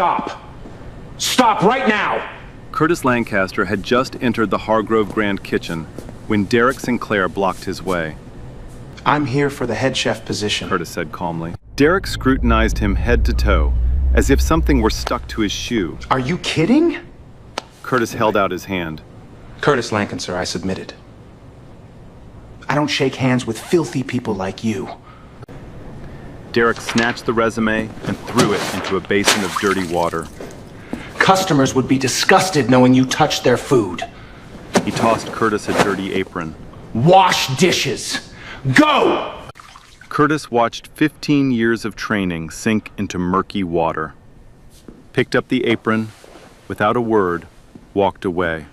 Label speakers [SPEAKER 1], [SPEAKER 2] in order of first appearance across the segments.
[SPEAKER 1] stop. Stop right now!
[SPEAKER 2] Curtis Lancaster had just entered the Hargrove Grand kitchen when Derek Sinclair blocked his way.
[SPEAKER 1] I'm here for the head chef position,
[SPEAKER 2] Curtis said calmly. Derek scrutinized him head to toe, as if something were stuck to his shoe.
[SPEAKER 1] Are you kidding?
[SPEAKER 2] Curtis held out his hand.
[SPEAKER 1] Curtis Lancaster, I submitted. I don't shake hands with filthy people like you.
[SPEAKER 2] Derek snatched the resume and threw it into a basin of dirty water.
[SPEAKER 1] Customers would be disgusted knowing you touched their food.
[SPEAKER 2] He tossed Curtis a dirty apron.
[SPEAKER 1] Wash dishes. Go!
[SPEAKER 2] Curtis watched 15 years of training sink into murky water. Picked up the apron, without a word, walked away.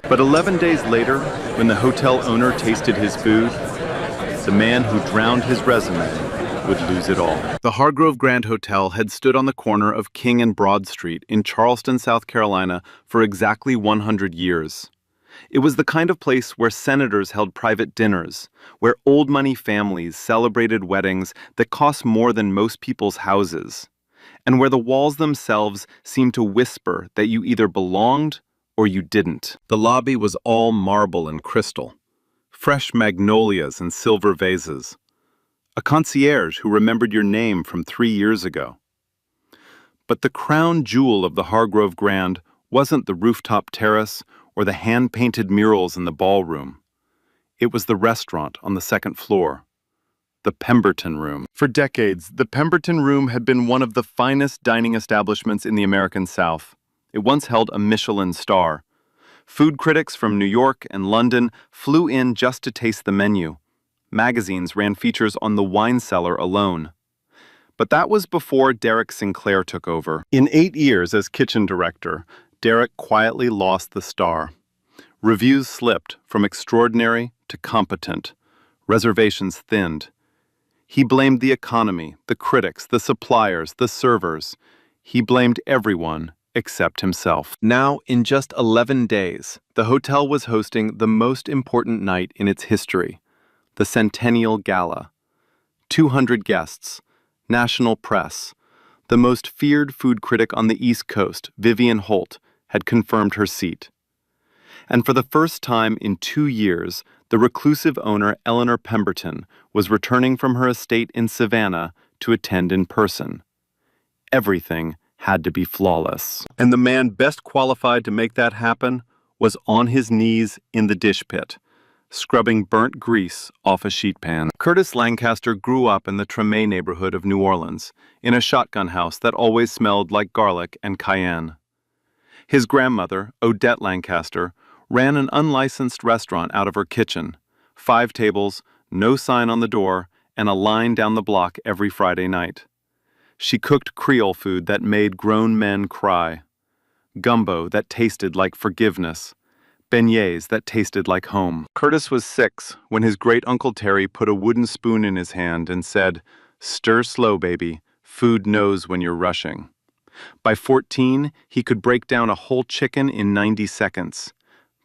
[SPEAKER 2] But 11 days later, when the hotel owner tasted his food, the man who drowned his resume would lose it all. The Hargrove Grand Hotel had stood on the corner of King and Broad Street in Charleston, South Carolina for exactly 100 years. It was the kind of place where senators held private dinners, where old money families celebrated weddings that cost more than most people's houses, and where the walls themselves seemed to whisper that you either belonged or you didn't. The lobby was all marble and crystal, fresh magnolias and silver vases, a concierge who remembered your name from 3 years ago. But the crown jewel of the Hargrove Grand wasn't the rooftop terrace or the hand-painted murals in the ballroom. It was the restaurant on the second floor, the Pemberton Room. For decades, the Pemberton Room had been one of the finest dining establishments in the American South. It once held a Michelin star. Food critics from New York and London flew in just to taste the menu. Magazines ran features on the wine cellar alone. But that was before Derek Sinclair took over. In 8 years as kitchen director, Derek quietly lost the star. Reviews slipped from extraordinary to competent. Reservations thinned. He blamed the economy, the critics, the suppliers, the servers. He blamed everyone except himself. Now, in just 11 days, the hotel was hosting the most important night in its history, the Centennial Gala. 200 guests, national press. The most feared food critic on the East Coast, Vivian Holt, had confirmed her seat. And for the first time in 2 years, the reclusive owner Eleanor Pemberton was returning from her estate in Savannah to attend in person. Everything had to be flawless. And the man best qualified to make that happen was on his knees in the dish pit, scrubbing burnt grease off a sheet pan. Curtis Lancaster grew up in the Treme neighborhood of New Orleans, in a shotgun house that always smelled like garlic and cayenne. His grandmother, Odette Lancaster, ran an unlicensed restaurant out of her kitchen. 5 tables, no sign on the door, and a line down the block every Friday night. She cooked Creole food that made grown men cry. Gumbo that tasted like forgiveness. Beignets that tasted like home. Curtis was 6 when his great-uncle Terry put a wooden spoon in his hand and said, "Stir slow, baby. Food knows when you're rushing." By 14, he could break down a whole chicken in 90 seconds.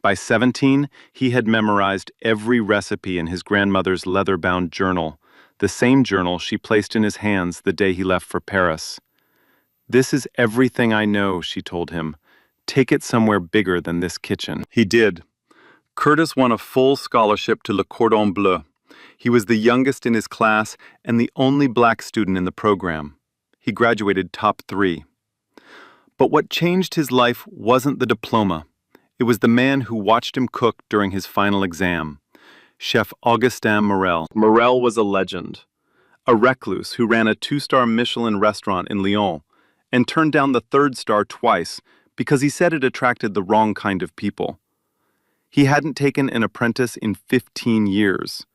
[SPEAKER 2] By 17, he had memorized every recipe in his grandmother's leather-bound journal, the same journal she placed in his hands the day he left for Paris. "This is everything I know," she told him. "Take it somewhere bigger than this kitchen." He did. Curtis won a full scholarship to Le Cordon Bleu. He was the youngest in his class and the only black student in the program. He graduated top 3. But what changed his life wasn't the diploma. It was the man who watched him cook during his final exam, Chef Augustin Morel. Morel was a legend, a recluse who ran a 2-star Michelin restaurant in Lyon and turned down the 3rd star twice because he said it attracted the wrong kind of people. He hadn't taken an apprentice in 15 years.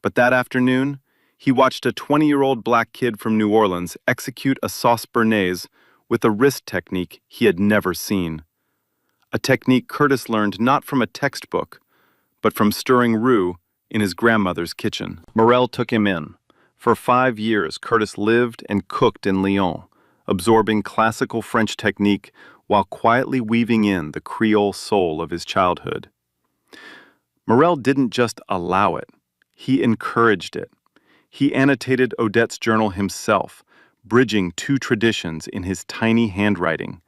[SPEAKER 2] But that afternoon, he watched a 20-year-old black kid from New Orleans execute a sauce béarnaise with a wrist technique he had never seen. A technique Curtis learned not from a textbook, but from stirring roux in his grandmother's kitchen. Morel took him in. For 5 years, Curtis lived and cooked in Lyon, absorbing classical French technique while quietly weaving in the Creole soul of his childhood. Morel didn't just allow it, he encouraged it. He annotated Odette's journal himself, bridging two traditions in his tiny handwriting,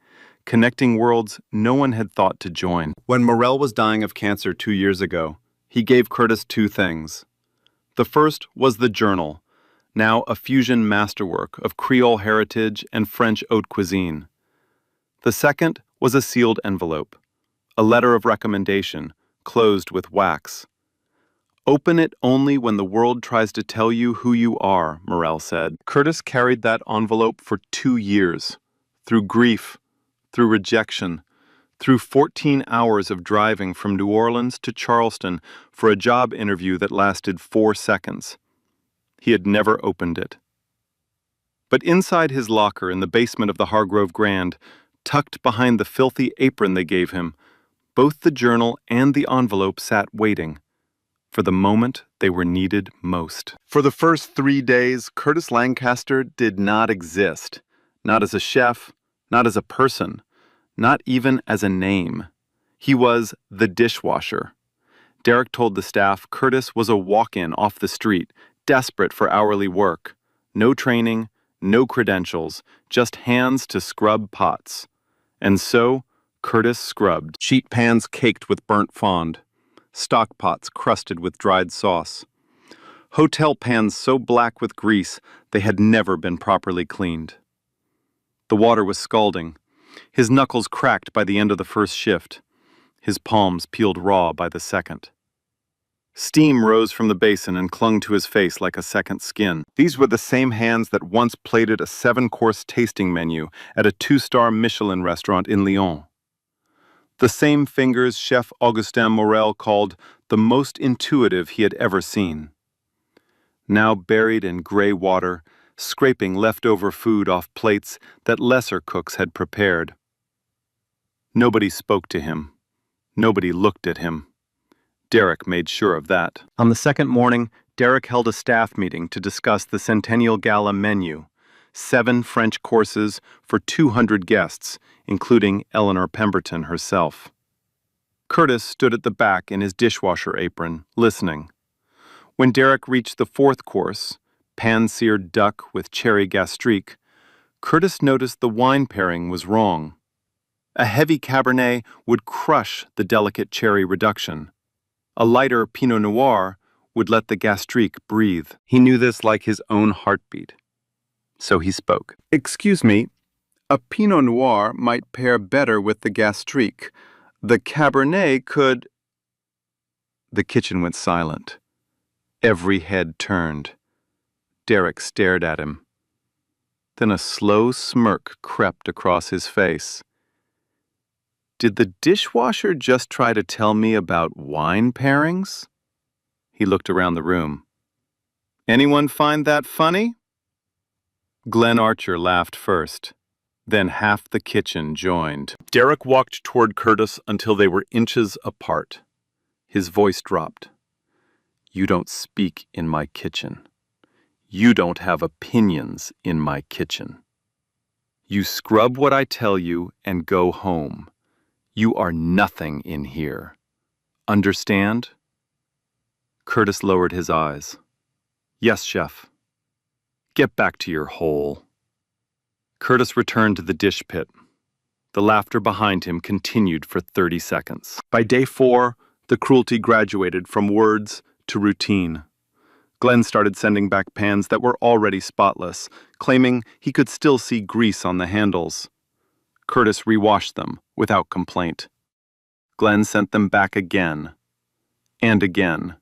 [SPEAKER 2] connecting worlds no one had thought to join. When Morel was dying of cancer 2 years ago, he gave Curtis two things. The first was the journal, now a fusion masterwork of Creole heritage and French haute cuisine. The second was a sealed envelope, a letter of recommendation, closed with wax. Open it only when the world tries to tell you who you are, Morel said. Curtis carried that envelope for 2 years, through grief, through rejection, through 14 hours of driving from New Orleans to Charleston for a job interview that lasted 4 seconds. He had never opened it. But inside his locker in the basement of the Hargrove Grand, tucked behind the filthy apron they gave him, both the journal and the envelope sat waiting, for the moment they were needed most. For the first 3 days, Curtis Lancaster did not exist. Not as a chef, not as a person, not even as a name. He was the dishwasher. Derek told the staff Curtis was a walk-in off the street, desperate for hourly work. No training, no credentials, just hands to scrub pots. And so, Curtis scrubbed. Sheet pans caked with burnt fond, stock pots crusted with dried sauce, hotel pans so black with grease they had never been properly cleaned. The water was scalding, his knuckles cracked by the end of the first shift, his palms peeled raw by the second. Steam rose from the basin and clung to his face like a second skin. These were the same hands that once plated a 7-course tasting menu at a 2-star Michelin restaurant in Lyon. The same fingers Chef Augustin Morel called the most intuitive he had ever seen. Now buried in gray water, scraping leftover food off plates that lesser cooks had prepared. Nobody spoke to him. Nobody looked at him. Derek made sure of that. On the second morning, Derek held a staff meeting to discuss the Centennial Gala menu, 7 French courses for 200 guests, including Eleanor Pemberton herself. Curtis stood at the back in his dishwasher apron, listening. When Derek reached the 4th course, pan-seared duck with cherry gastrique, Curtis noticed the wine pairing was wrong. A heavy Cabernet would crush the delicate cherry reduction. A lighter Pinot Noir would let the gastrique breathe. He knew this like his own heartbeat. So he spoke. "Excuse me, a Pinot Noir might pair better with the gastrique. The Cabernet could—" The kitchen went silent. Every head turned. Derek stared at him. Then a slow smirk crept across his face. Did the dishwasher just try to tell me about wine pairings? He looked around the room. Anyone find that funny? Glenn Archer laughed first. Then half the kitchen joined. Derek walked toward Curtis until they were inches apart. His voice dropped. You don't speak in my kitchen. You don't have opinions in my kitchen. You scrub what I tell you and go home. You are nothing in here. Understand? Curtis lowered his eyes. Yes, chef. Get back to your hole. Curtis returned to the dish pit. The laughter behind him continued for 30 seconds. By day 4, the cruelty graduated from words to routine. Glenn started sending back pans that were already spotless, claiming he could still see grease on the handles. Curtis rewashed them without complaint. Glenn sent them back again and again.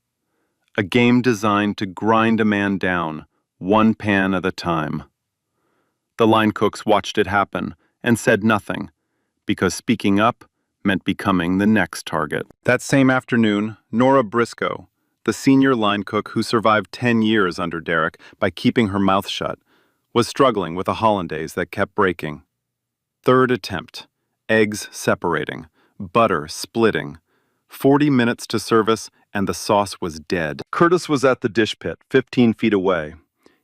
[SPEAKER 2] A game designed to grind a man down, one pan at a time. The line cooks watched it happen and said nothing, because speaking up meant becoming the next target. That same afternoon, Nora Briscoe, the senior line cook who survived 10 years under Derek by keeping her mouth shut, was struggling with a hollandaise that kept breaking. 3rd attempt, eggs separating, butter splitting, 40 minutes to service, and the sauce was dead. Curtis was at the dish pit, 15 feet away.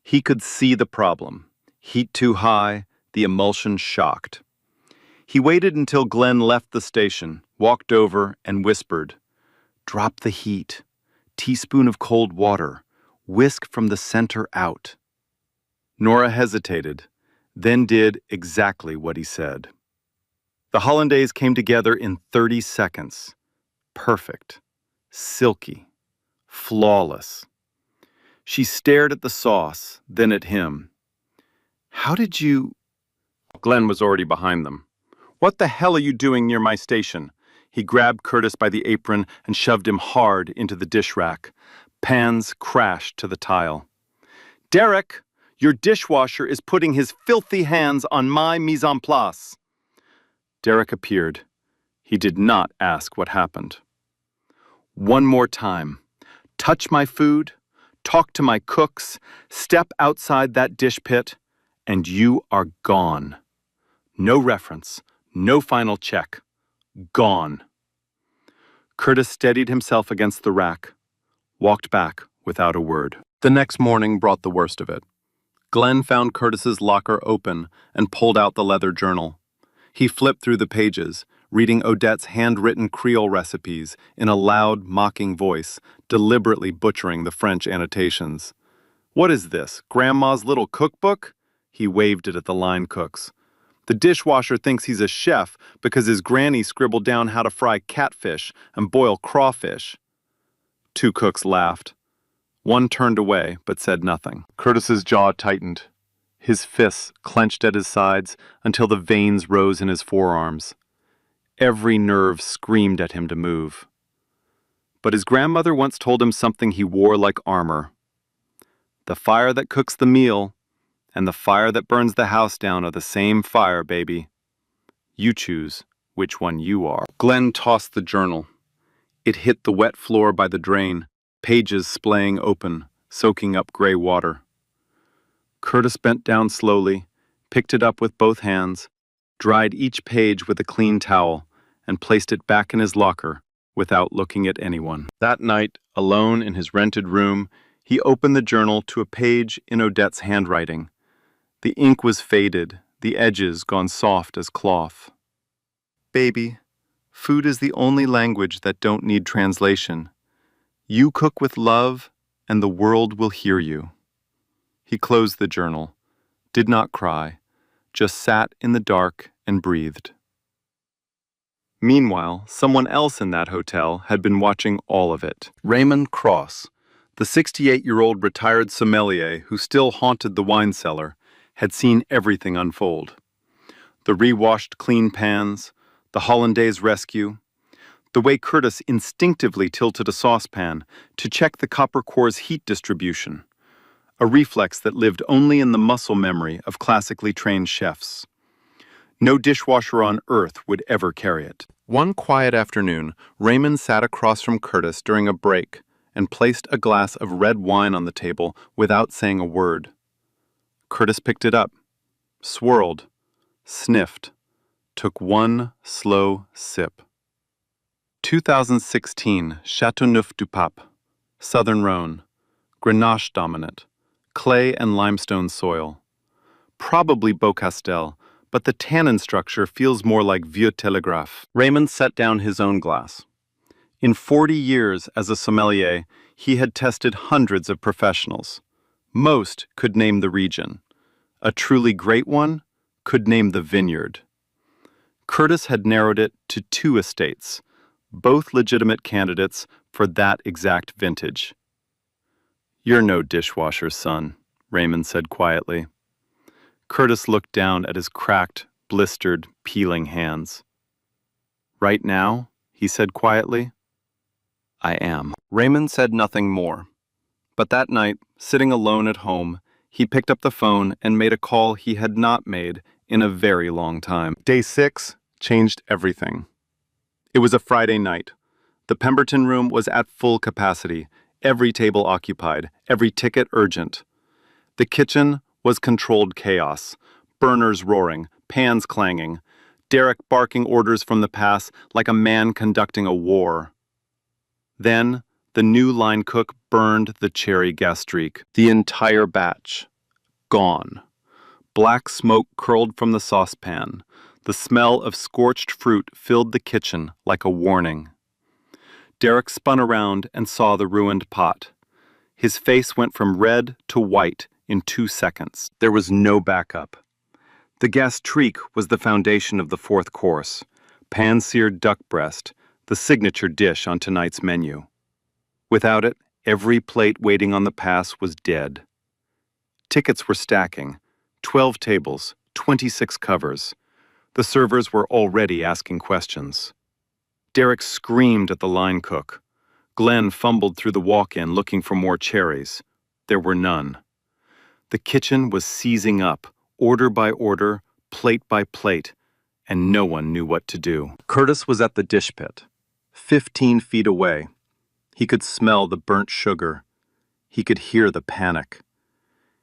[SPEAKER 2] He could see the problem. Heat too high, the emulsion shocked. He waited until Glenn left the station, walked over, and whispered, "Drop the heat. Teaspoon of cold water. Whisk from the center out." Nora hesitated, then did exactly what he said. The hollandaise came together in 30 seconds. Perfect, silky, flawless. She stared at the sauce, then at him. How did you... Glenn was already behind them. What the hell are you doing near my station? He grabbed Curtis by the apron and shoved him hard into the dish rack. Pans crashed to the tile. Derek, your dishwasher is putting his filthy hands on my mise en place. Derek appeared. He did not ask what happened. One more time. Touch my food, talk to my cooks, step outside that dish pit, and you are gone. No reference, no final check. Gone. Curtis steadied himself against the rack, walked back without a word. The next morning brought the worst of it. Glenn found Curtis's locker open and pulled out the leather journal. He flipped through the pages, reading Odette's handwritten Creole recipes in a loud, mocking voice, deliberately butchering the French annotations. What is this, Grandma's little cookbook? He waved it at the line cooks. The dishwasher thinks he's a chef because his granny scribbled down how to fry catfish and boil crawfish. Two cooks laughed. One turned away, but said nothing. Curtis's jaw tightened. His fists clenched at his sides until the veins rose in his forearms. Every nerve screamed at him to move. But his grandmother once told him something he wore like armor. The fire that cooks the meal and the fire that burns the house down are the same fire, baby. You choose which one you are. Glenn tossed the journal. It hit the wet floor by the drain, pages splaying open, soaking up gray water. Curtis bent down slowly, picked it up with both hands, dried each page with a clean towel, and placed it back in his locker without looking at anyone. That night, alone in his rented room, he opened the journal to a page in Odette's handwriting. The ink was faded, the edges gone soft as cloth. Baby, food is the only language that don't need translation. You cook with love, and the world will hear you. He closed the journal, did not cry, just sat in the dark and breathed. Meanwhile, someone else in that hotel had been watching all of it. Raymond Cross, the 68-year-old retired sommelier who still haunted the wine cellar, had seen everything unfold. The re-washed clean pans, the hollandaise rescue, the way Curtis instinctively tilted a saucepan to check the copper core's heat distribution, a reflex that lived only in the muscle memory of classically trained chefs. No dishwasher on earth would ever carry it. One quiet afternoon, Raymond sat across from Curtis during a break and placed a glass of red wine on the table without saying a word. Curtis picked it up, swirled, sniffed, took one slow sip. 2016 Châteauneuf-du-Pape, Southern Rhône, Grenache dominant, clay and limestone soil. Probably Beaucastel, but the tannin structure feels more like Vieux Télégraphe. Raymond set down his own glass. In 40 years as a sommelier, he had tested hundreds of professionals. Most could name the region. A truly great one could name the vineyard. Curtis had narrowed it to 2 estates, both legitimate candidates for that exact vintage. You're no dishwasher, son, Raymond said quietly. Curtis looked down at his cracked, blistered, peeling hands. Right now, he said quietly, I am. Raymond said nothing more. But that night, sitting alone at home, he picked up the phone and made a call he had not made in a very long time. Day 6 changed everything. It was a Friday night. The Pemberton room was at full capacity, every table occupied, every ticket urgent. The kitchen was controlled chaos, burners roaring, pans clanging, Derek barking orders from the pass like a man conducting a war. Then, the new line cook burned the cherry gastrique. The entire batch. Gone. Black smoke curled from the saucepan. The smell of scorched fruit filled the kitchen like a warning. Derek spun around and saw the ruined pot. His face went from red to white in 2 seconds. There was no backup. The gastrique was the foundation of the fourth course, pan-seared duck breast, the signature dish on tonight's menu. Without it, every plate waiting on the pass was dead. Tickets were stacking, 12 tables, 26 covers. The servers were already asking questions. Derek screamed at the line cook. Glenn fumbled through the walk-in looking for more cherries. There were none. The kitchen was seizing up, order by order, plate by plate, and no one knew what to do. Curtis was at the dish pit, 15 feet away. He could smell the burnt sugar. He could hear the panic.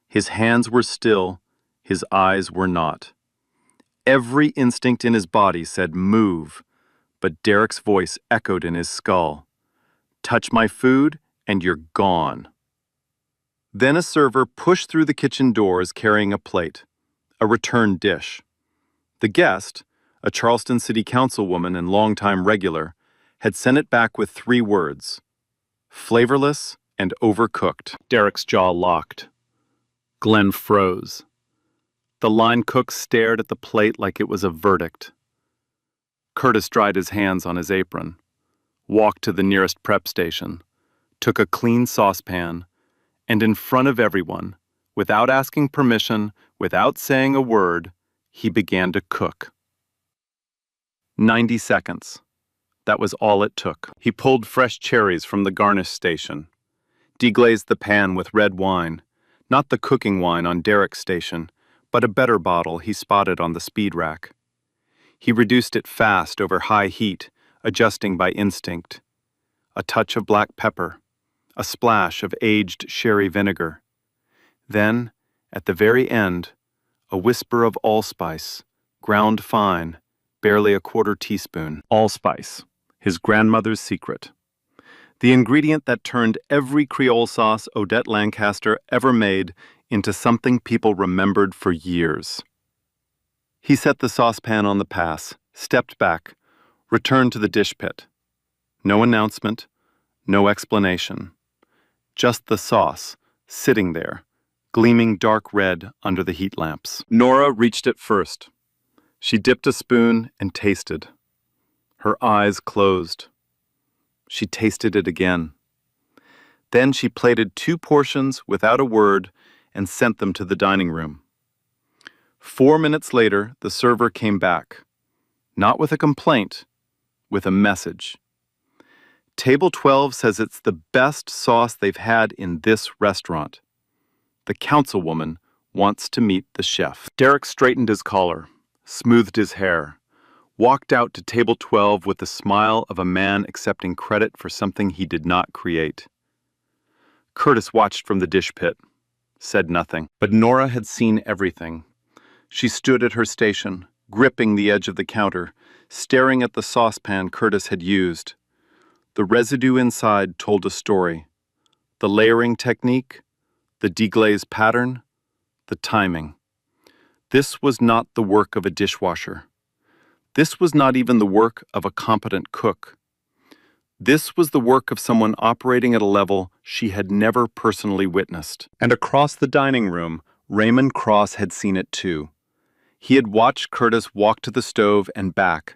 [SPEAKER 2] His hands were still, his eyes were not. Every instinct in his body said move, but Derek's voice echoed in his skull. Touch my food, and you're gone. Then a server pushed through the kitchen doors carrying a plate, a return dish. The guest, a Charleston City Councilwoman and longtime regular, had sent it back with 3 words: flavorless and overcooked. Derek's jaw locked. Glenn froze. The line cook stared at the plate like it was a verdict. Curtis dried his hands on his apron, walked to the nearest prep station, took a clean saucepan, and in front of everyone, without asking permission, without saying a word, he began to cook. 90 seconds. That was all it took. He pulled fresh cherries from the garnish station, deglazed the pan with red wine, not the cooking wine on Derek's station, but a better bottle he spotted on the speed rack. He reduced it fast over high heat, adjusting by instinct. A touch of black pepper, a splash of aged sherry vinegar. Then, at the very end, a whisper of allspice, ground fine, barely a quarter teaspoon. Allspice, his grandmother's secret. The ingredient that turned every Creole sauce Odette Lancaster ever made into something people remembered for years. He set the saucepan on the pass, stepped back, returned to the dish pit. No announcement, no explanation. Just the sauce, sitting there, gleaming dark red under the heat lamps. Nora reached it first. She dipped a spoon and tasted. Her eyes closed. She tasted it again. Then she plated 2 portions without a word and sent them to the dining room. 4 minutes later, the server came back. Not with a complaint, with a message. Table 12 says it's the best sauce they've had in this restaurant. The councilwoman wants to meet the chef. Derek straightened his collar, smoothed his hair, walked out to table 12 with the smile of a man accepting credit for something he did not create. Curtis watched from the dish pit, said nothing. But Nora had seen everything. She stood at her station, gripping the edge of the counter, staring at the saucepan Curtis had used. The residue inside told a story. The layering technique, the deglaze pattern, the timing. This was not the work of a dishwasher. This was not even the work of a competent cook. This was the work of someone operating at a level she had never personally witnessed. And across the dining room, Raymond Cross had seen it too. He had watched Curtis walk to the stove and back,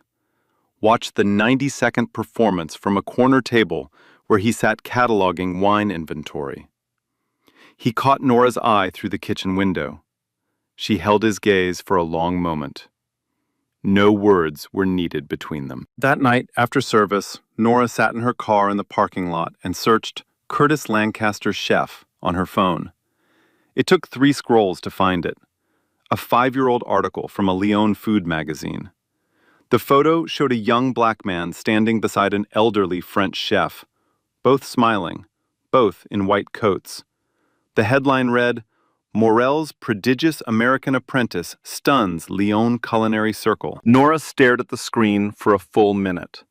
[SPEAKER 2] watched the 90-second performance from a corner table where he sat cataloging wine inventory. He caught Nora's eye through the kitchen window. She held his gaze for a long moment. No words were needed between them. That night, after service, Nora sat in her car in the parking lot and searched Curtis Lancaster Chef on her phone. It took 3 scrolls to find it. A 5-year-old article from a Lyon food magazine. The photo showed a young black man standing beside an elderly French chef, both smiling, both in white coats. The headline read, "Morel's prodigious American apprentice stuns Lyon culinary circle." Nora stared at the screen for a full minute.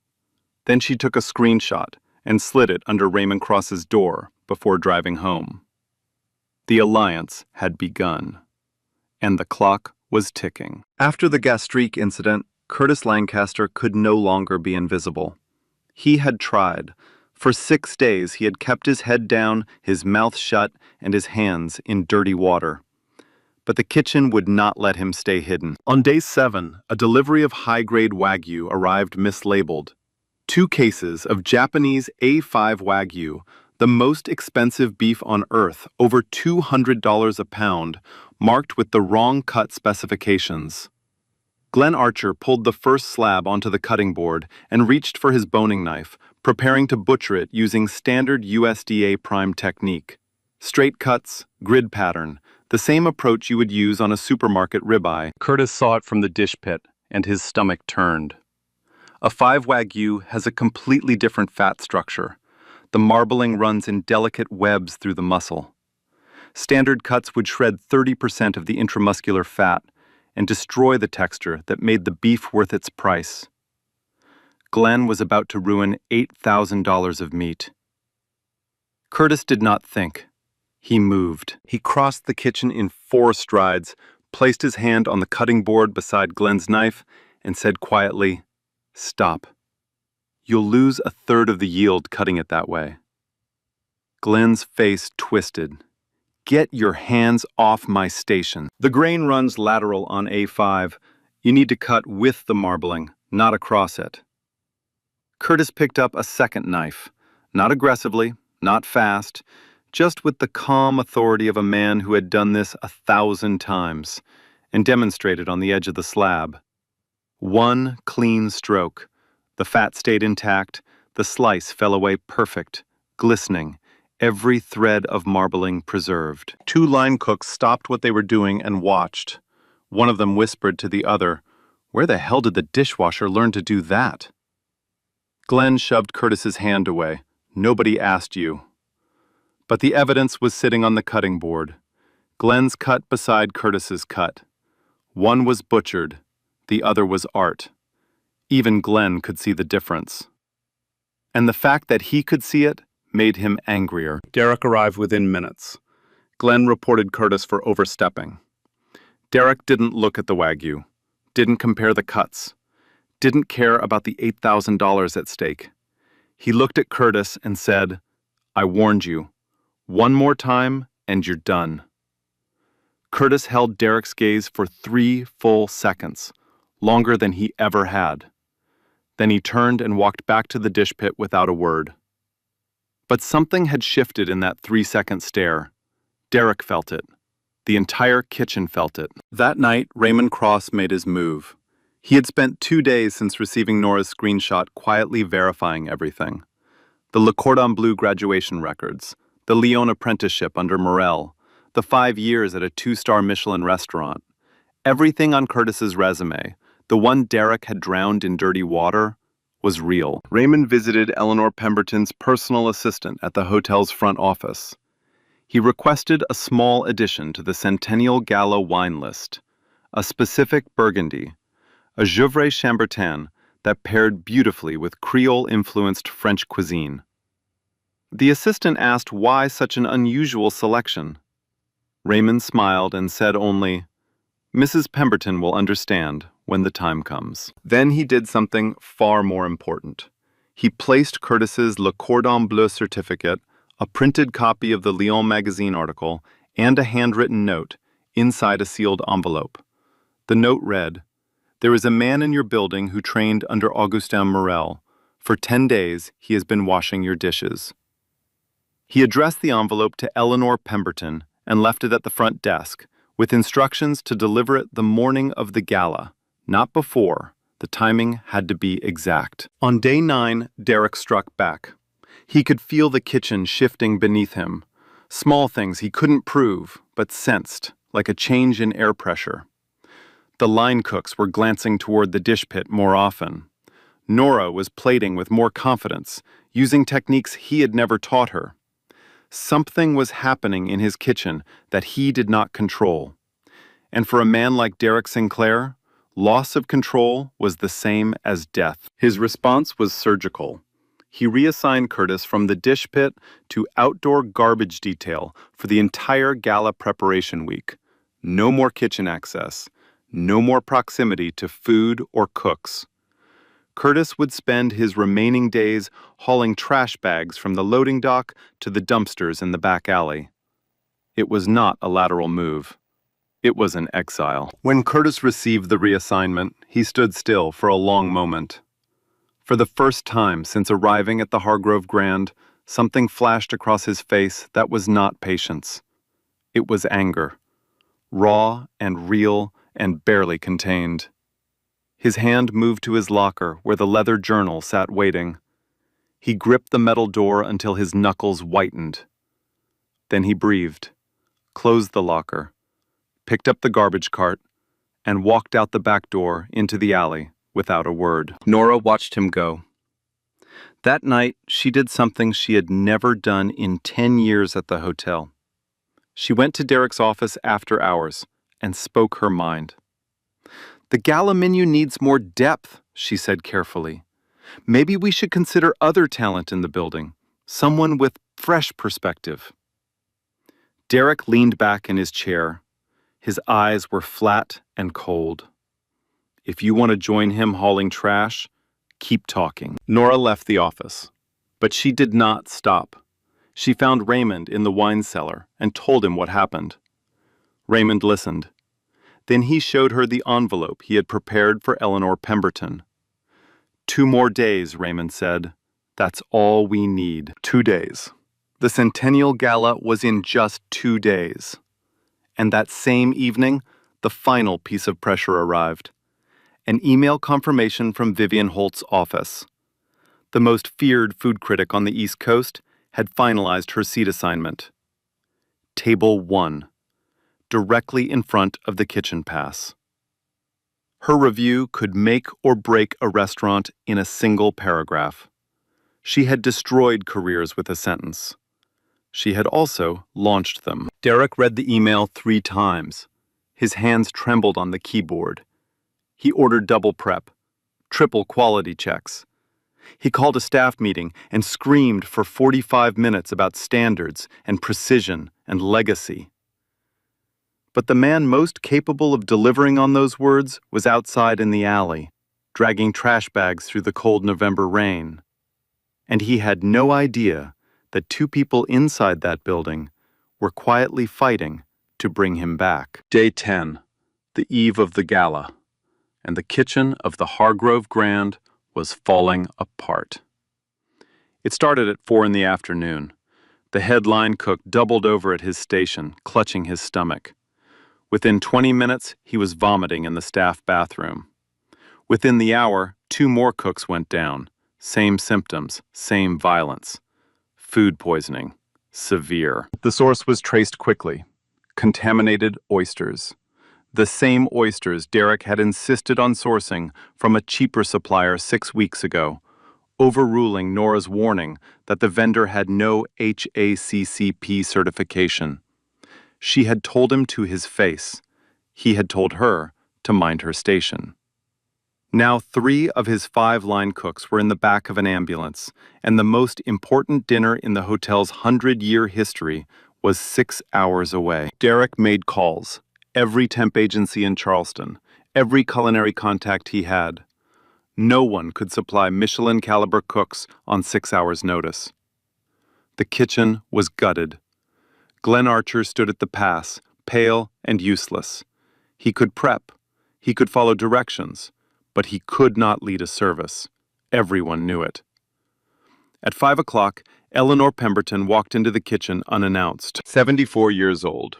[SPEAKER 2] Then she took a screenshot and slid it under Raymond Cross's door before driving home. The alliance had begun, and the clock was ticking. After the gastrique incident, Curtis Lancaster could no longer be invisible. He had tried. For 6 days he had kept his head down, his mouth shut, and his hands in dirty water. But the kitchen would not let him stay hidden. On day 7, a delivery of high-grade Wagyu arrived mislabeled. 2 cases of Japanese A5 Wagyu, the most expensive beef on earth, over $200 a pound, marked with the wrong cut specifications. Glenn Archer pulled the first slab onto the cutting board and reached for his boning knife, preparing to butcher it using standard USDA prime technique. Straight cuts, grid pattern, the same approach you would use on a supermarket ribeye. Curtis saw it from the dish pit, and his stomach turned. A 5 Wagyu has a completely different fat structure. The marbling runs in delicate webs through the muscle. Standard cuts would shred 30% of the intramuscular fat and destroy the texture that made the beef worth its price. Glenn was about to ruin $8,000 of meat. Curtis did not think. He moved. He crossed the kitchen in 4 strides, placed his hand on the cutting board beside Glenn's knife, and said quietly, "Stop. You'll lose a third of the yield cutting it that way." Glenn's face twisted. "Get your hands off my station. The grain runs lateral on A5. You need to cut with the marbling, not across it." Curtis picked up a second knife, not aggressively, not fast, just with the calm authority of a man who had done this 1,000 times, and demonstrated on the edge of the slab. One clean stroke. The fat stayed intact, the slice fell away perfect, glistening, every thread of marbling preserved. 2 line cooks stopped what they were doing and watched. One of them whispered to the other, "Where the hell did the dishwasher learn to do that?" Glenn shoved Curtis's hand away. "Nobody asked you." But the evidence was sitting on the cutting board. Glenn's cut beside Curtis's cut. One was butchered, the other was art. Even Glenn could see the difference. And the fact that he could see it made him angrier. Derek arrived within minutes. Glenn reported Curtis for overstepping. Derek didn't look at the Wagyu, didn't compare the cuts, didn't care about the $8,000 at stake. He looked at Curtis and said, "I warned you. One more time, and you're done." Curtis held Derek's gaze for 3 full seconds, longer than he ever had. Then he turned and walked back to the dish pit without a word. But something had shifted in that 3-second stare. Derek felt it. The entire kitchen felt it. That night, Raymond Cross made his move. He had spent 2 days since receiving Nora's screenshot quietly verifying everything. The Le Cordon Bleu graduation records, the Lyon apprenticeship under Morel, the 5 years at a 2-star Michelin restaurant. Everything on Curtis's resume, the one Derek had drowned in dirty water, was real. Raymond visited Eleanor Pemberton's personal assistant at the hotel's front office. He requested a small addition to the Centennial Gala wine list, a specific Burgundy, a Gevrey Chambertin that paired beautifully with Creole-influenced French cuisine. The assistant asked why such an unusual selection. Raymond smiled and said only, "Mrs. Pemberton will understand when the time comes." Then he did something far more important. He placed Curtis's Le Cordon Bleu certificate, a printed copy of the Lyon magazine article, and a handwritten note inside a sealed envelope. The note read, "There is a man in your building who trained under Augustin Morel. For 10 days, he has been washing your dishes." He addressed the envelope to Eleanor Pemberton and left it at the front desk, with instructions to deliver it the morning of the gala, not before. The timing had to be exact. On day 9, Derek struck back. He could feel the kitchen shifting beneath him. Small things he couldn't prove, but sensed, like a change in air pressure. The line cooks were glancing toward the dish pit more often. Nora was plating with more confidence, using techniques he had never taught her. Something was happening in his kitchen that he did not control. And for a man like Derek Sinclair, loss of control was the same as death. His response was surgical. He reassigned Curtis from the dish pit to outdoor garbage detail for the entire gala preparation week. No more kitchen access. No more proximity to food or cooks. Curtis would spend his remaining days hauling trash bags from the loading dock to the dumpsters in the back alley. It was not a lateral move. It was an exile. When Curtis received the reassignment, he stood still for a long moment. For the first time since arriving at the Hargrove Grand, something flashed across his face that was not patience. It was anger, raw and real and barely contained. His hand moved to his locker where the leather journal sat waiting. He gripped the metal door until his knuckles whitened. Then he breathed, closed the locker, picked up the garbage cart, and walked out the back door into the alley without a word. Nora watched him go. That night, she did something she had never done in 10 years at the hotel. She went to Derek's office after hours and spoke her mind. "The gala menu needs more depth," she said carefully. "Maybe we should consider other talent in the building, someone with fresh perspective." Derek leaned back in his chair. His eyes were flat and cold. "If you want to join him hauling trash, keep talking." Nora left the office, but she did not stop. She found Raymond in the wine cellar and told him what happened. Raymond listened. Then he showed her the envelope he had prepared for Eleanor Pemberton. 2 more days, Raymond said. That's all we need. 2 days. The Centennial Gala was in just 2 days. And that same evening, the final piece of pressure arrived. An email confirmation from Vivian Holt's office. The most feared food critic on the East Coast had finalized her seat assignment. Table 1, directly in front of the kitchen pass. Her review could make or break a restaurant in a single paragraph. She had destroyed careers with a sentence. She had also launched them. Derek read the email 3 times. His hands trembled on the keyboard. He ordered double prep, triple quality checks. He called a staff meeting and screamed for 45 minutes about standards and precision and legacy. But the man most capable of delivering on those words was outside in the alley, dragging trash bags through the cold November rain. And he had no idea that 2 people inside that building were quietly fighting to bring him back. Day 10, the eve of the gala, and the kitchen of the Hargrove Grand was falling apart. It started at 4 in the afternoon. The head line cook doubled over at his station, clutching his stomach. Within 20 minutes, he was vomiting in the staff bathroom. Within the hour, 2 more cooks went down. Same symptoms, same violence. Food poisoning. Severe. The source was traced quickly. Contaminated oysters. The same oysters Derek had insisted on sourcing from a cheaper supplier 6 weeks ago, overruling Nora's warning that the vendor had no HACCP certification. She had told him to his face. He had told her to mind her station. Now 3 of his 5 line cooks were in the back of an ambulance, and the most important dinner in the hotel's 100-year history was 6 hours away. Derek made calls. Every temp agency in Charleston, every culinary contact he had. No one could supply Michelin-caliber cooks on 6 hours' notice. The kitchen was gutted. Glenn Archer stood at the pass, pale and useless. He could prep. He could follow directions. But he could not lead a service. Everyone knew it. At 5 o'clock, Eleanor Pemberton walked into the kitchen unannounced. 74 years old.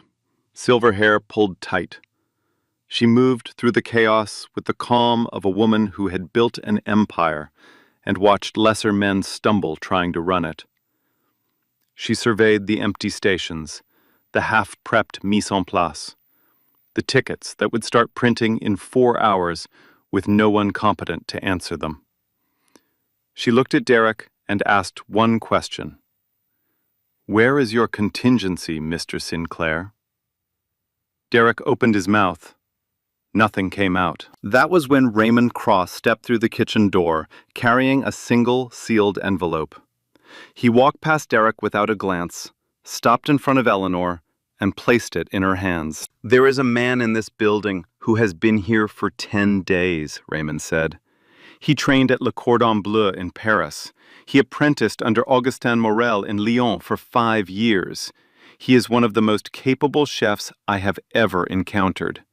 [SPEAKER 2] Silver hair pulled tight. She moved through the chaos with the calm of a woman who had built an empire and watched lesser men stumble trying to run it. She surveyed the empty stations, the half-prepped mise en place, the tickets that would start printing in 4 hours with no one competent to answer them. She looked at Derek and asked one question. "Where is your contingency, Mr. Sinclair?" Derek opened his mouth. Nothing came out. That was when Raymond Cross stepped through the kitchen door, carrying a single sealed envelope. He walked past Derek without a glance, stopped in front of Eleanor, and placed it in her hands. "There is a man in this building who has been here for 10 days, Raymond said. He trained at Le Cordon Bleu in Paris. He apprenticed under Augustin Morel in Lyon for 5 years. He is one of the most capable chefs I have ever encountered.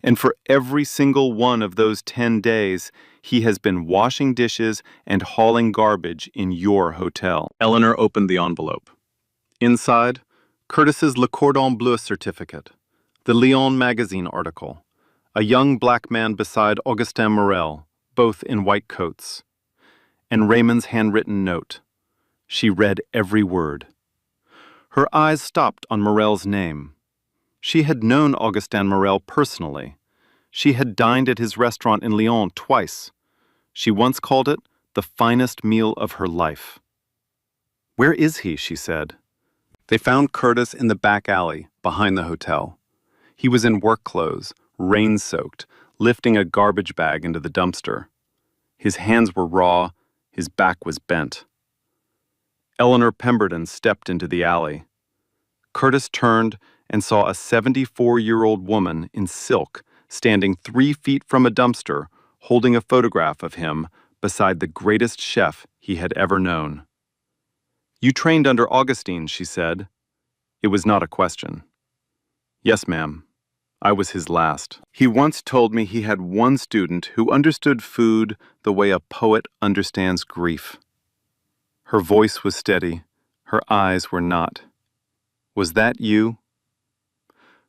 [SPEAKER 2] And for every single one of those 10 days, he has been washing dishes and hauling garbage in your hotel. Eleanor opened the envelope. Inside, Curtis's Le Cordon Bleu certificate, the Lyon magazine article, a young black man beside Augustin Morel, both in white coats, and Raymond's handwritten note. She read every word. Her eyes stopped on Morel's name. She had known Augustin Morel personally. She had dined at his restaurant in Lyon twice. She once called it the finest meal of her life. "Where is he?" she said. They found Curtis in the back alley, behind the hotel. He was in work clothes, rain-soaked, lifting a garbage bag into the dumpster. His hands were raw, his back was bent. Eleanor Pemberton stepped into the alley. Curtis turned and saw a 74-year-old woman in silk standing 3 feet from a dumpster, holding a photograph of him beside the greatest chef he had ever known. "You trained under Augustine," she said. It was not a question. "Yes, ma'am. I was his last. He once told me he had one student who understood food the way a poet understands grief." Her voice was steady. Her eyes were not. "Was that you?"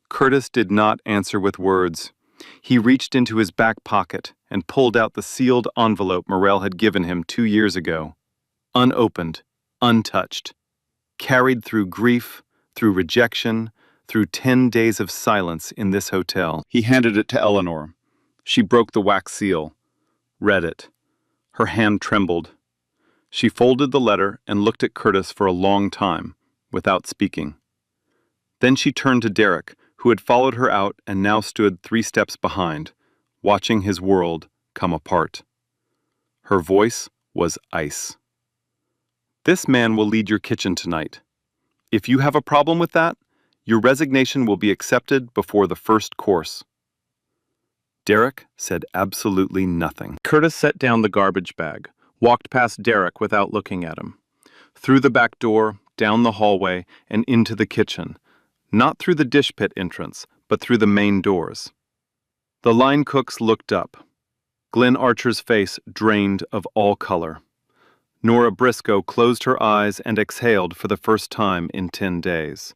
[SPEAKER 2] Curtis did not answer with words. He reached into his back pocket and pulled out the sealed envelope Morel had given him 2 years ago. Unopened, untouched, carried through grief, through rejection, through 10 days of silence in this hotel. He handed it to Eleanor. She broke the wax seal, read it. Her hand trembled. She folded the letter and looked at Curtis for a long time, without speaking. Then she turned to Derek, who had followed her out and now stood 3 steps behind, watching his world come apart. Her voice was ice. "This man will lead your kitchen tonight. If you have a problem with that, your resignation will be accepted before the first course." Derek said absolutely nothing. Curtis set down the garbage bag, walked past Derek without looking at him, through the back door, down the hallway, and into the kitchen, not through the dish pit entrance, but through the main doors. The line cooks looked up. Glenn Archer's face drained of all color. Nora Briscoe closed her eyes and exhaled for the first time in 10 days.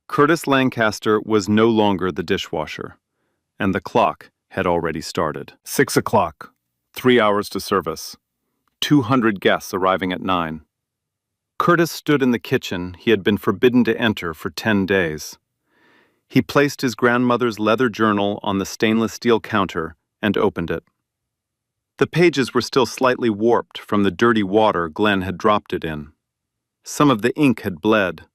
[SPEAKER 2] Curtis Lancaster was no longer the dishwasher, and the clock had already started. 6 o'clock, 3 hours to service, 200 guests arriving at 9. Curtis stood in the kitchen he had been forbidden to enter for 10 days. He placed his grandmother's leather journal on the stainless steel counter and opened it. The pages were still slightly warped from the dirty water Glenn had dropped it in. Some of the ink had bled.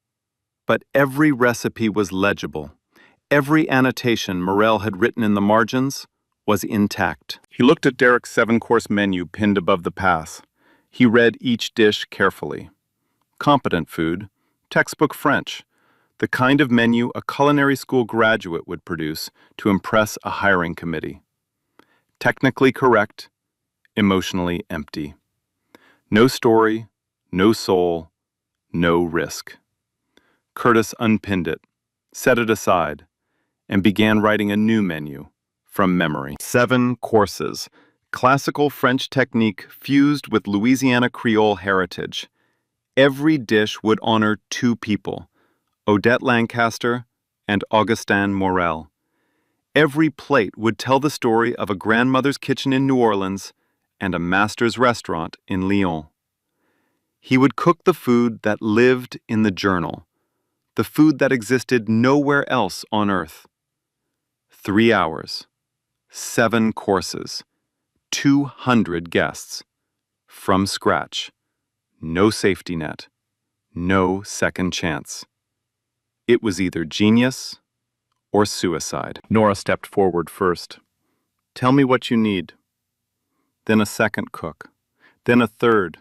[SPEAKER 2] But every recipe was legible. Every annotation Morel had written in the margins was intact. He looked at Derek's 7-course menu pinned above the pass. He read each dish carefully. Competent food, textbook French, the kind of menu a culinary school graduate would produce to impress a hiring committee. Technically correct, emotionally empty. No story, no soul, no risk. Curtis unpinned it, set it aside, and began writing a new menu from memory. 7 courses, classical French technique fused with Louisiana Creole heritage. Every dish would honor 2 people, Odette Lancaster and Augustin Morel. Every plate would tell the story of a grandmother's kitchen in New Orleans and a master's restaurant in Lyon. He would cook the food that lived in the journal, the food that existed nowhere else on earth. 3 hours, 7 courses, 200 guests, from scratch. No safety net, no second chance. It was either genius or suicide. Nora stepped forward first. "Tell me what you need." Then a second cook, then a third.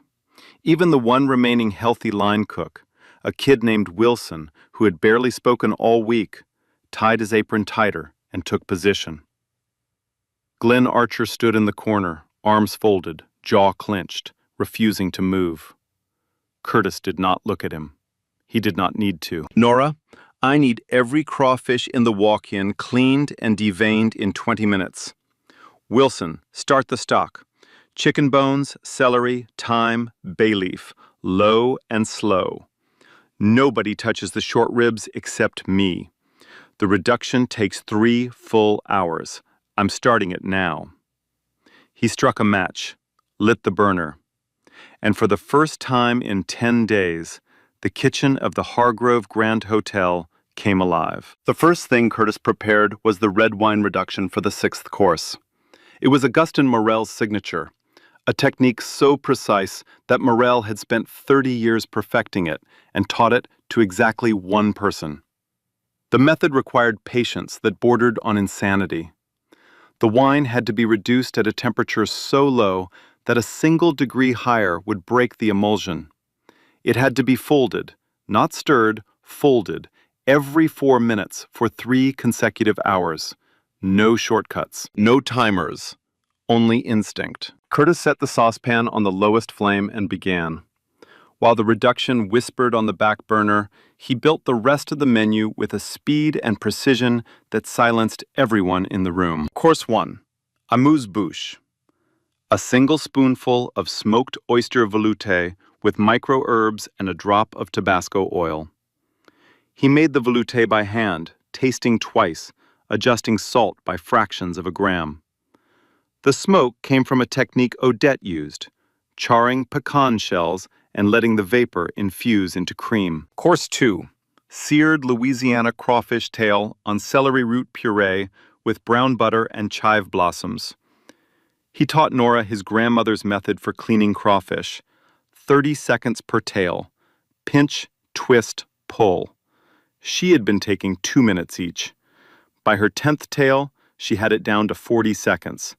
[SPEAKER 2] Even the one remaining healthy line cook, a kid named Wilson, who had barely spoken all week, tied his apron tighter and took position. Glenn Archer stood in the corner, arms folded, jaw clenched, refusing to move. Curtis did not look at him. He did not need to. Nora, I need every crawfish in the walk-in cleaned and deveined in 20 minutes. Wilson, start the stock. Chicken bones, celery, thyme, bay leaf. Low and slow. Nobody touches the short ribs except me. The reduction takes 3 full hours. I'm starting it now. He struck a match, lit the burner. And for the first time in 10 days, the kitchen of the Hargrove Grand Hotel came alive. The first thing Curtis prepared was the red wine reduction for the 6th course. It was Augustin Morel's signature, a technique so precise that Morel had spent 30 years perfecting it and taught it to exactly one person. The method required patience that bordered on insanity. The wine had to be reduced at a temperature so low that a single degree higher would break the emulsion. It had to be folded, not stirred, folded, every 4 minutes for 3 consecutive hours. No shortcuts, no timers, only instinct. Curtis set the saucepan on the lowest flame and began. While the reduction whispered on the back burner, he built the rest of the menu with a speed and precision that silenced everyone in the room. Course 1. Amuse-bouche. A single spoonful of smoked oyster velouté with micro herbs and a drop of Tabasco oil. He made the velouté by hand, tasting twice, adjusting salt by fractions of a gram. The smoke came from a technique Odette used, charring pecan shells and letting the vapor infuse into cream. Course 2. Seared Louisiana crawfish tail on celery root puree with brown butter and chive blossoms. He taught Nora his grandmother's method for cleaning crawfish. 30 seconds per tail. Pinch, twist, pull. She had been taking 2 minutes each. By her 10th tail, she had it down to 40 seconds.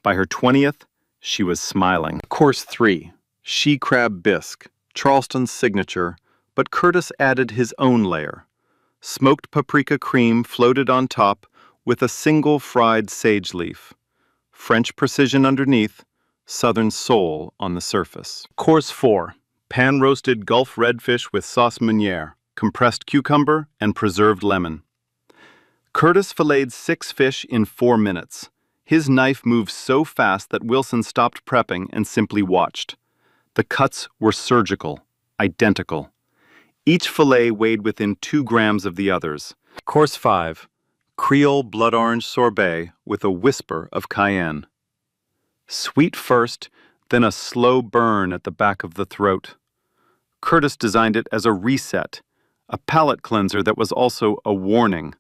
[SPEAKER 2] By her 20th, she was smiling. Course 3. She crab bisque, Charleston's signature, but Curtis added his own layer. Smoked paprika cream floated on top with a single fried sage leaf. French precision underneath, Southern soul on the surface. Course 4. Pan-roasted Gulf redfish with sauce meuniere, compressed cucumber, and preserved lemon. Curtis filleted 6 fish in 4 minutes. His knife moved so fast that Wilson stopped prepping and simply watched. The cuts were surgical, identical. Each fillet weighed within 2 grams of the others. Course 5. Creole blood orange sorbet with a whisper of cayenne. Sweet first, then a slow burn at the back of the throat. Curtis designed it as a reset, a palate cleanser that was also a warning.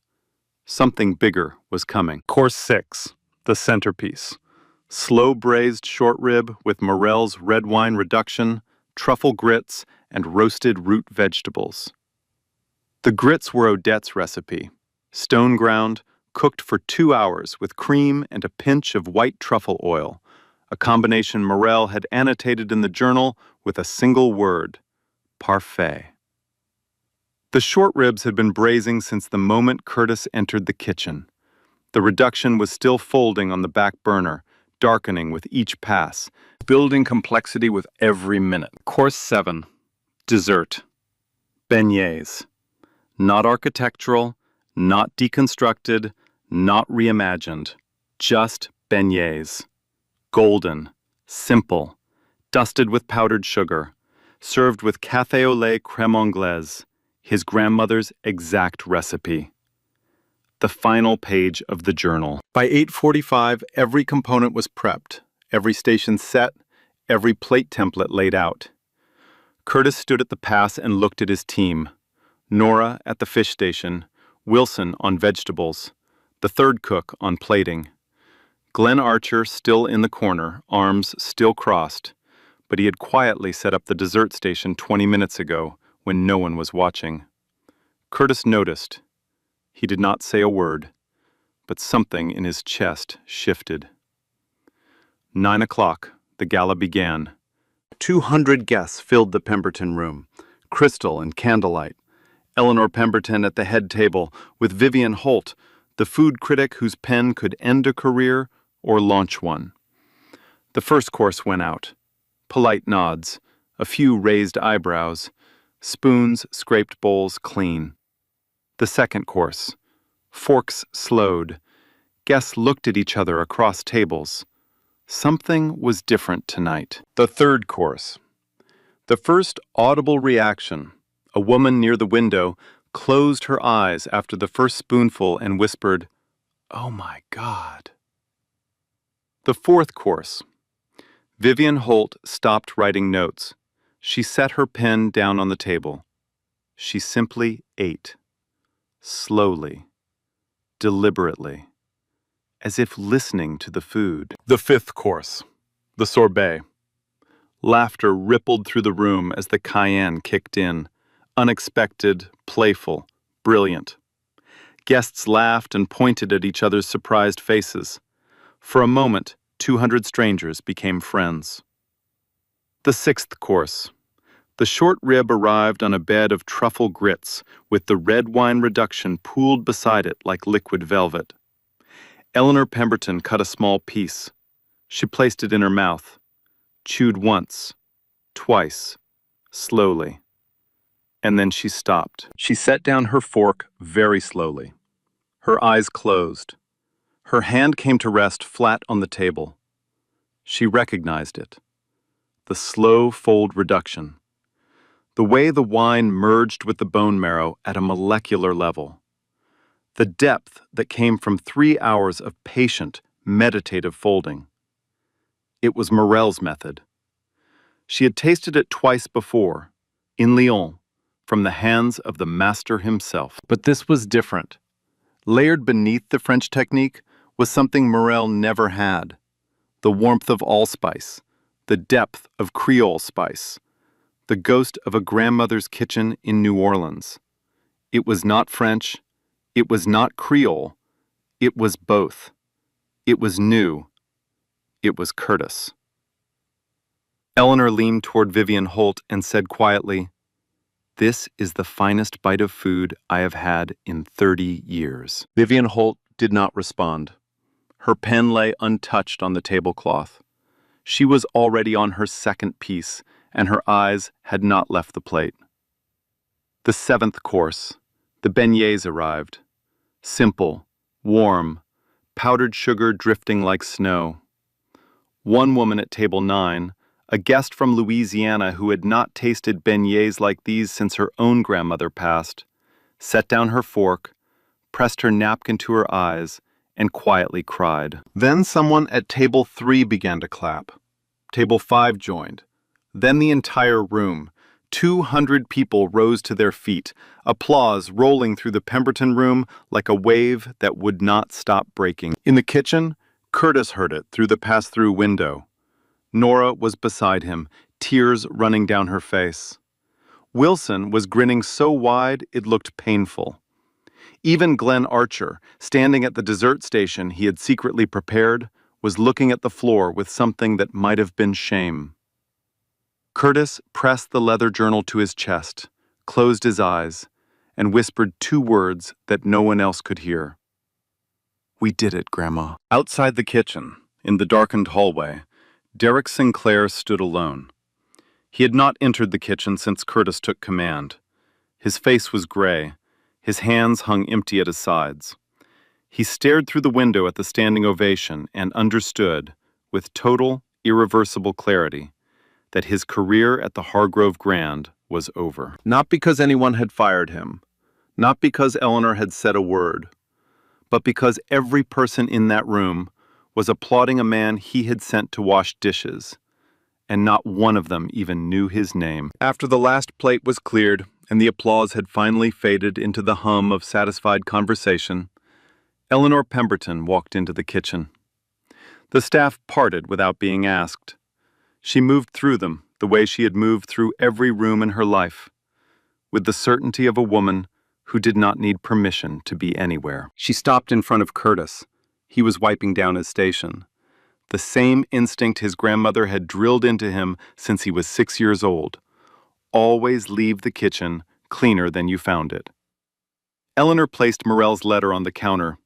[SPEAKER 2] Something bigger was coming. Course 6. The centerpiece. Slow braised short rib with Morel's red wine reduction, truffle grits, and roasted root vegetables. The grits were Odette's recipe. Stone ground, cooked for 2 hours with cream and a pinch of white truffle oil, a combination Morel had annotated in the journal with a single word: parfait. The short ribs had been braising since the moment Curtis entered the kitchen. The reduction was still folding on the back burner, darkening with each pass, building complexity with every minute. Course 7. Dessert. Beignets. Not architectural, not deconstructed, not reimagined. Just beignets. Golden, simple, dusted with powdered sugar, served with café au lait crème anglaise, his grandmother's exact recipe. The final page of the journal. By 8:45, every component was prepped, every station set, every plate template laid out. Curtis stood at the pass and looked at his team. Nora at the fish station, Wilson on vegetables, the third cook on plating. Glenn Archer still in the corner, arms still crossed, but he had quietly set up the dessert station 20 minutes ago when no one was watching. Curtis noticed. He did not say a word, but something in his chest shifted. 9 o'clock, the gala began. 200 guests filled the Pemberton room, crystal and candlelight. Eleanor Pemberton at the head table with Vivian Holt, the food critic whose pen could end a career or launch one. The first course went out. Polite nods, a few raised eyebrows, Spoons scraped bowls clean. The second course. Forks slowed. Guests looked at each other across tables. Something was different tonight. The third course. The first audible reaction. A woman near the window closed her eyes after the first spoonful and whispered, "Oh my God." The fourth course. Vivian Holt stopped writing notes. She set her pen down on the table. She simply ate. Slowly. Deliberately. As if listening to the food. The fifth course. The sorbet. Laughter rippled through the room as the cayenne kicked in. Unexpected, playful, brilliant. Guests laughed and pointed at each other's surprised faces. For a moment, 200 strangers became friends. The sixth course. The short rib arrived on a bed of truffle grits, with the red wine reduction pooled beside it like liquid velvet. Eleanor Pemberton cut a small piece. She placed it in her mouth, chewed once, twice, slowly. And then she stopped. She set down her fork very slowly. Her eyes closed. Her hand came to rest flat on the table. She recognized it. The slow fold reduction. The way the wine merged with the bone marrow at a molecular level. The depth that came from 3 hours of patient, meditative folding. It was Morel's method. She had tasted it twice before, in Lyon, from the hands of the master himself. But this was different. Layered beneath the French technique was something Morel never had. The warmth of allspice, the depth of Creole spice, the ghost of a grandmother's kitchen in New Orleans. It was not French, it was not Creole, it was both. It was new. It was Curtis. Eleanor leaned toward Vivian Holt and said quietly, "This is the finest bite of food I have had in 30 years." Vivian Holt did not respond. Her pen lay untouched on the tablecloth. She was already on her second piece, and her eyes had not left the plate. The seventh course, the beignets arrived. Simple, warm, powdered sugar drifting like snow. One woman at table 9, a guest from Louisiana who had not tasted beignets like these since her own grandmother passed, set down her fork, pressed her napkin to her eyes, and quietly cried. Then someone at table 3 began to clap. Table 5 joined. Then the entire room. 200 people rose to their feet, applause rolling through the Pemberton room like a wave that would not stop breaking. In the kitchen, Curtis heard it through the pass-through window. Nora was beside him, tears running down her face. Wilson was grinning so wide it looked painful. Even Glenn Archer, standing at the dessert station he had secretly prepared, was looking at the floor with something that might have been shame. Curtis pressed the leather journal to his chest, closed his eyes, and whispered 2 words that no one else could hear. "We did it, Grandma." Outside the kitchen, in the darkened hallway, Derek Sinclair stood alone. He had not entered the kitchen since Curtis took command. His face was gray. His hands hung empty at his sides. He stared through the window at the standing ovation and understood, with total, irreversible clarity, that his career at the Hargrove Grand was over. Not because anyone had fired him, not because Eleanor had said a word, but because every person in that room was applauding a man he had sent to wash dishes, and not one of them even knew his name. After the last plate was cleared and the applause had finally faded into the hum of satisfied conversation, Eleanor Pemberton walked into the kitchen. The staff parted without being asked. She moved through them the way she had moved through every room in her life, with the certainty of a woman who did not need permission to be anywhere. She stopped in front of Curtis. He was wiping down his station. The same instinct his grandmother had drilled into him since he was 6 years old. Always leave the kitchen cleaner than you found it. Eleanor placed Morel's letter on the counter.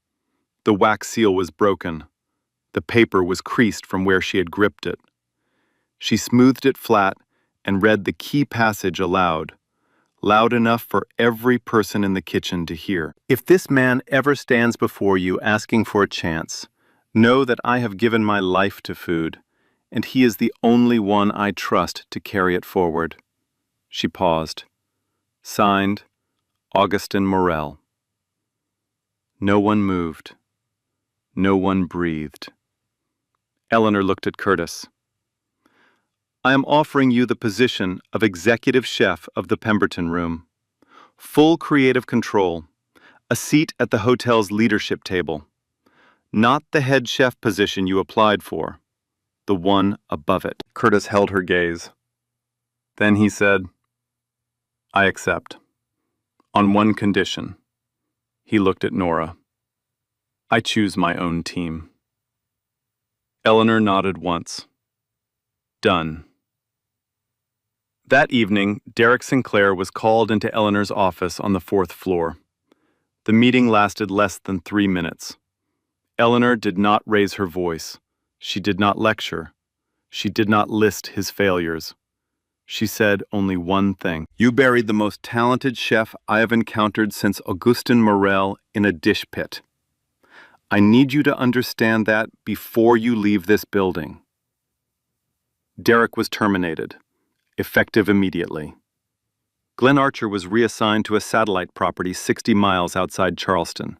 [SPEAKER 2] The wax seal was broken. The paper was creased from where she had gripped it. She smoothed it flat and read the key passage aloud, loud enough for every person in the kitchen to hear. If this man ever stands before you asking for a chance, know that I have given my life to food, and he is the only one I trust to carry it forward. She paused. Signed, Augustin Morel. No one moved. No one breathed. Eleanor looked at Curtis. I am offering you the position of executive chef of the Pemberton Room. Full creative control. A seat at the hotel's leadership table. Not the head chef position you applied for. The one above it. Curtis held her gaze. Then he said, I accept. On one condition. He looked at Nora. I choose my own team. Eleanor nodded once. Done. That evening, Derek Sinclair was called into Eleanor's office on the 4th floor. The meeting lasted less than 3 minutes. Eleanor did not raise her voice. She did not lecture. She did not list his failures. She said only one thing. You buried the most talented chef I have encountered since Augustin Morel in a dish pit. I need you to understand that before you leave this building. Derek was terminated, effective immediately. Glenn Archer was reassigned to a satellite property 60 miles outside Charleston.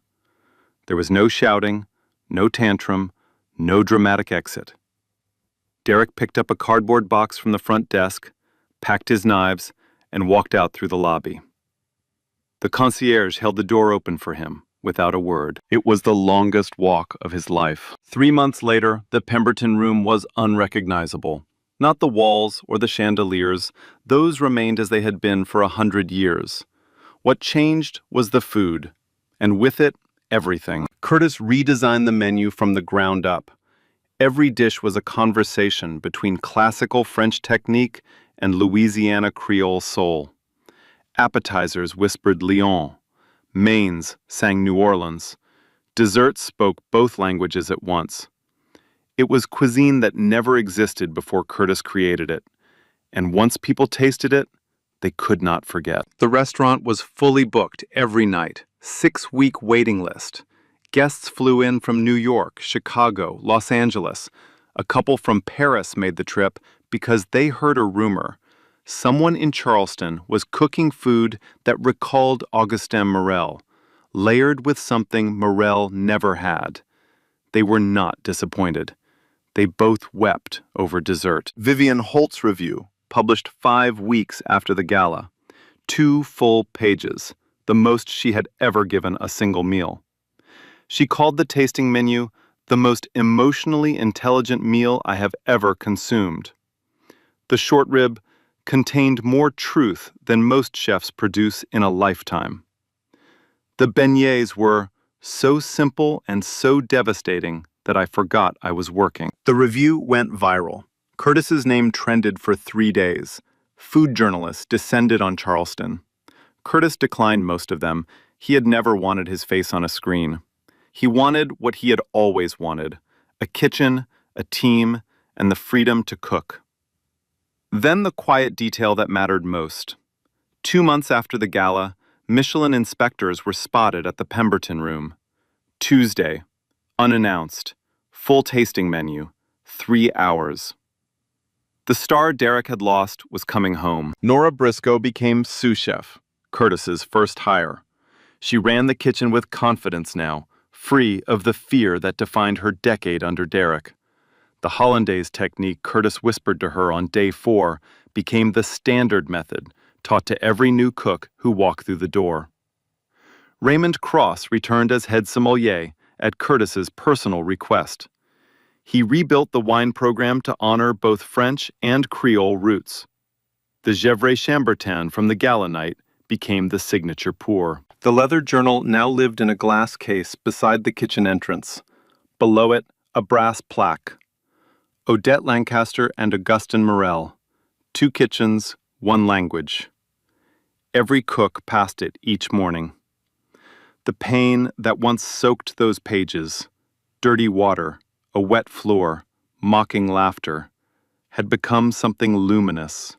[SPEAKER 2] There was no shouting, no tantrum, no dramatic exit. Derek picked up a cardboard box from the front desk, packed his knives, and walked out through the lobby. The concierge held the door open for him, without a word. It was the longest walk of his life. 3 months later, the Pemberton Room was unrecognizable. Not the walls or the chandeliers, those remained as they had been for 100 years. What changed was the food, and with it, everything. Curtis redesigned the menu from the ground up. Every dish was a conversation between classical French technique and Louisiana Creole soul. Appetizers whispered Lyon. Mains sang New Orleans. Desserts spoke both languages at once. It was cuisine that never existed before Curtis created it, and once people tasted it, they could not forget. The restaurant was fully booked every night, 6-week waiting list. Guests flew in from New York, Chicago, Los Angeles. A couple from Paris made the trip because they heard a rumor. Someone in Charleston was cooking food that recalled Augustin Morel, layered with something Morel never had. They were not disappointed. They both wept over dessert. Vivian Holt's review, published 5 weeks after the gala. 2 full pages, the most she had ever given a single meal. She called the tasting menu the most emotionally intelligent meal I have ever consumed. The short rib contained more truth than most chefs produce in a lifetime. The beignets were so simple and so devastating that I forgot I was working. The review went viral. Curtis's name trended for 3 days. Food journalists descended on Charleston. Curtis declined most of them. He had never wanted his face on a screen. He wanted what he had always wanted: a kitchen, a team, and the freedom to cook. Then the quiet detail that mattered most. 2 months after the gala, Michelin inspectors were spotted at the Pemberton Room. Tuesday, unannounced, full tasting menu, 3 hours. The star Derek had lost was coming home. Nora Briscoe became sous chef, Curtis's first hire. She ran the kitchen with confidence now, free of the fear that defined her decade under Derek. The hollandaise technique Curtis whispered to her on day 4 became the standard method taught to every new cook who walked through the door. Raymond Cross returned as head sommelier at Curtis's personal request. He rebuilt the wine program to honor both French and Creole roots. The Gevrey Chambertin from the gala night became the signature pour. The leather journal now lived in a glass case beside the kitchen entrance. Below it, a brass plaque. Odette Lancaster and Augustin Morel. 2 kitchens, 1 language. Every cook passed it each morning. The pain that once soaked those pages, dirty water, a wet floor, mocking laughter, had become something luminous.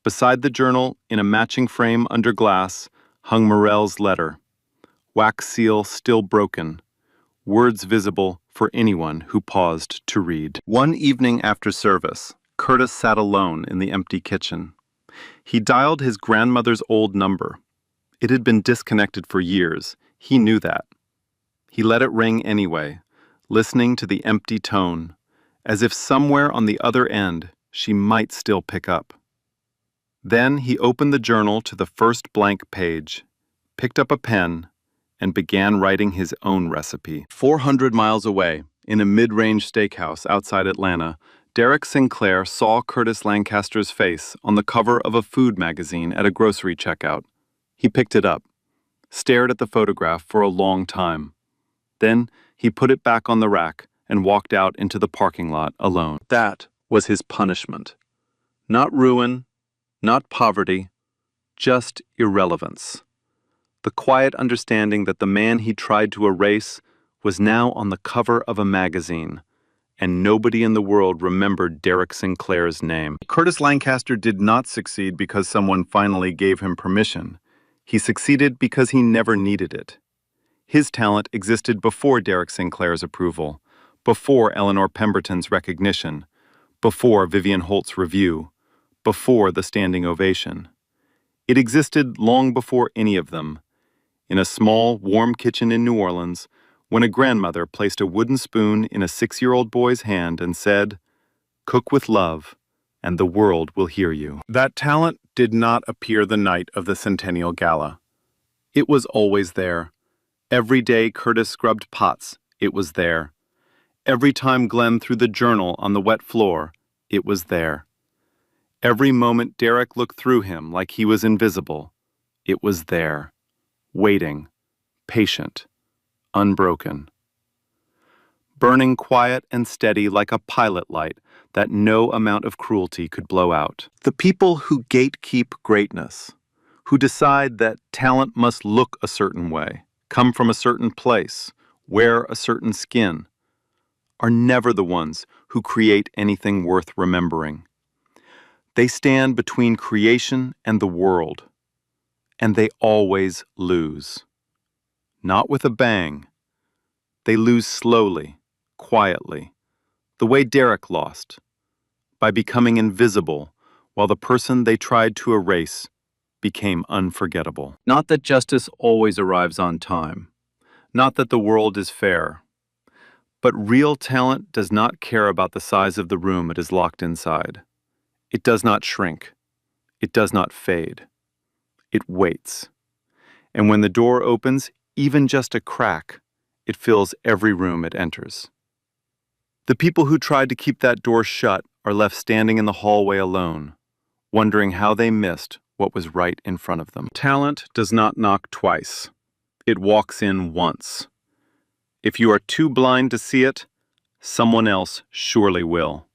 [SPEAKER 2] Beside the journal, in a matching frame under glass, hung Morel's letter. Wax seal still broken, words visible for anyone who paused to read. One evening after service, Curtis sat alone in the empty kitchen. He dialed his grandmother's old number. It had been disconnected for years. He knew that. He let it ring anyway, listening to the empty tone, as if somewhere on the other end she might still pick up. Then he opened the journal to the first blank page, picked up a pen, and began writing his own recipe. 400 miles away, in a mid-range steakhouse outside Atlanta, Derek Sinclair saw Curtis Lancaster's face on the cover of a food magazine at a grocery checkout. He picked it up, stared at the photograph for a long time. Then he put it back on the rack and walked out into the parking lot alone. That was his punishment. Not ruin, not poverty, just irrelevance. The quiet understanding that the man he tried to erase was now on the cover of a magazine, and nobody in the world remembered Derek Sinclair's name. Curtis Lancaster did not succeed because someone finally gave him permission. He succeeded because he never needed it. His talent existed before Derek Sinclair's approval, before Eleanor Pemberton's recognition, before Vivian Holt's review, before the standing ovation. It existed long before any of them. In a small, warm kitchen in New Orleans, when a grandmother placed a wooden spoon in a 6-year-old boy's hand and said, "Cook with love, and the world will hear you." That talent did not appear the night of the Centennial Gala. It was always there. Every day Curtis scrubbed pots, it was there. Every time Glenn threw the journal on the wet floor, it was there. Every moment Derek looked through him like he was invisible, it was there, waiting, patient, unbroken. Burning quiet and steady like a pilot light that no amount of cruelty could blow out. The people who gatekeep greatness, who decide that talent must look a certain way, come from a certain place, wear a certain skin, are never the ones who create anything worth remembering. They stand between creation and the world, and they always lose. Not with a bang. They lose slowly, quietly, the way Derek lost, by becoming invisible while the person they tried to erase became unforgettable. Not that justice always arrives on time, not that the world is fair, but real talent does not care about the size of the room it is locked inside. It does not shrink. It does not fade. It waits. And when the door opens, even just a crack, it fills every room it enters. The people who tried to keep that door shut are left standing in the hallway alone, wondering how they missed what was right in front of them. Talent does not knock twice. It walks in once. If you are too blind to see it, someone else surely will.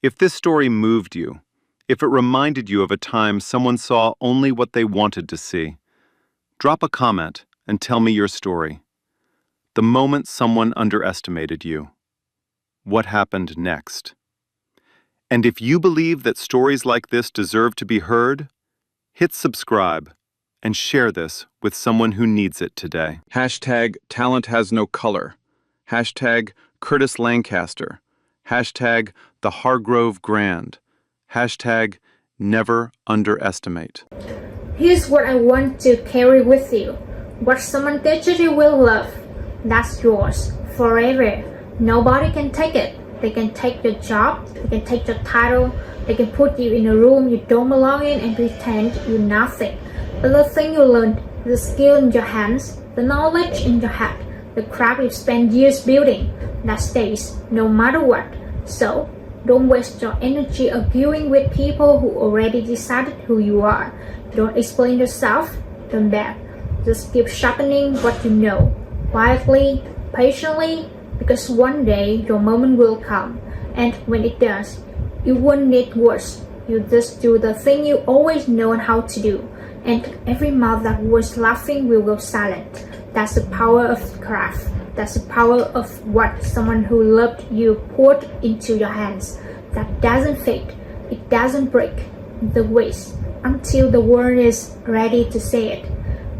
[SPEAKER 2] If this story moved you, if it reminded you of a time someone saw only what they wanted to see, drop a comment and tell me your story. The moment someone underestimated you. What happened next? And if you believe that stories like this deserve to be heard, hit subscribe and share this with someone who needs it today. Hashtag talent has no color. Hashtag Curtis Lancaster. Hashtag the Hargrove Grand. Hashtag never underestimate.
[SPEAKER 3] Here's what I want to carry with you. What someone teaches you will love. That's yours forever. Nobody can take it. They can take your job, they can take your title, they can put you in a room you don't belong in and pretend you're nothing. But the thing you learned, the skill in your hands, the knowledge in your head, the craft you've spent years building, that stays no matter what. So, don't waste your energy arguing with people who already decided who you are. Don't explain yourself, don't beg. Just keep sharpening what you know, quietly, patiently, because one day your moment will come. And when it does, you won't need words. You just do the thing you always known how to do. And every mouth that was laughing will go silent. That's the power of craft. That's the power of what someone who loved you poured into your hands. That doesn't fade. It doesn't break. the ways until the world is ready to say it.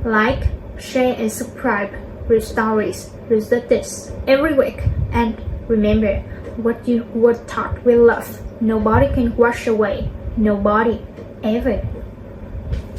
[SPEAKER 3] Like, share, and subscribe. Read stories, read this every week. And remember, what you were taught with love, nobody can wash away. Nobody, ever.